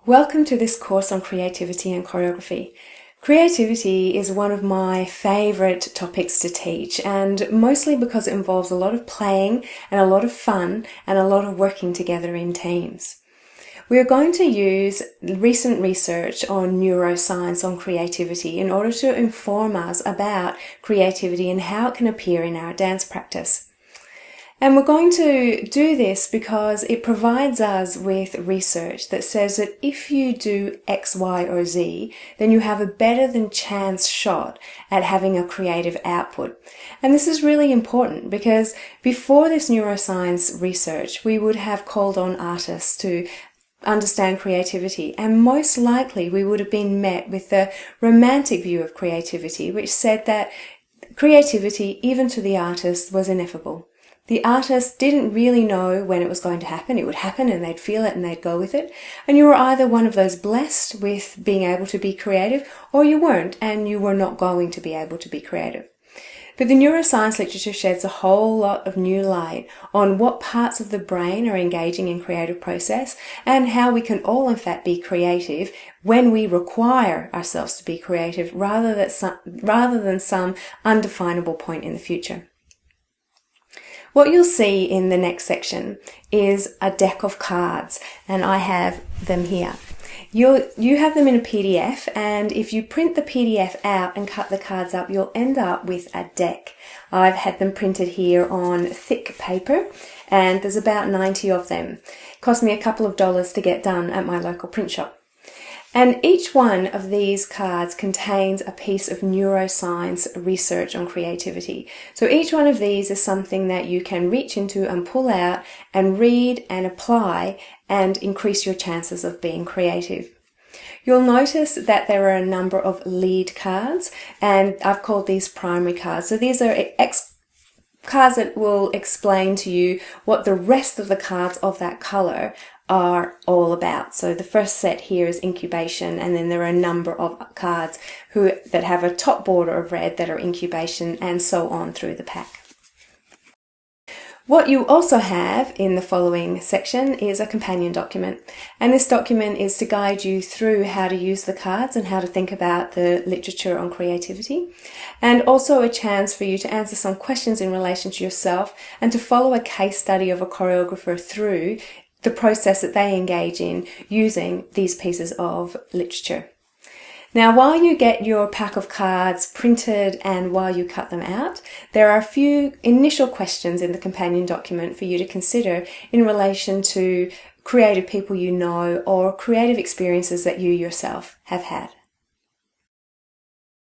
Welcome to this course on creativity and choreography. Creativity is one of my favourite topics to teach, and mostly because it involves a lot of playing and a lot of fun and a lot of working together in teams. We are going to use recent research on neuroscience on creativity in order to inform us about creativity and how it can appear in our dance practice. And we're going to do this because it provides us with research that says that if you do X, Y, or Z, then you have a better than chance shot at having a creative output. And this is really important because before this neuroscience research, we would have called on artists to understand creativity, and most likely we would have been met with the romantic view of creativity, which said that creativity, even to the artist, was ineffable. The artist didn't really know when it was going to happen. It would happen and they'd feel it and they'd go with it. And you were either one of those blessed with being able to be creative, or you weren't and you were not going to be able to be creative. But the neuroscience literature sheds a whole lot of new light on what parts of the brain are engaging in creative process and how we can all in fact be creative when we require ourselves to be creative rather than some undefinable point in the future. What you'll see in the next section is a deck of cards, and I have them here. You have them in a PDF, and if you print the PDF out and cut the cards up, you'll end up with a deck. I've had them printed here on thick paper, and there's about 90 of them. It cost me a couple of dollars to get done at my local print shop. And each one of these cards contains a piece of neuroscience research on creativity. So each one of these is something that you can reach into and pull out and read and apply and increase your chances of being creative. You'll notice that there are a number of lead cards, and I've called these primary cards. So these are cards that will explain to you what the rest of the cards of that colour are all about. So the first set here is incubation, and then there are a number of cards that have a top border of red that are incubation, and so on through the pack. What you also have in the following section is a companion document, and this document is to guide you through how to use the cards and how to think about the literature on creativity, and also a chance for you to answer some questions in relation to yourself and to follow a case study of a choreographer through the process that they engage in using these pieces of literature. Now, while you get your pack of cards printed and while you cut them out, there are a few initial questions in the companion document for you to consider in relation to creative people you know or creative experiences that you yourself have had.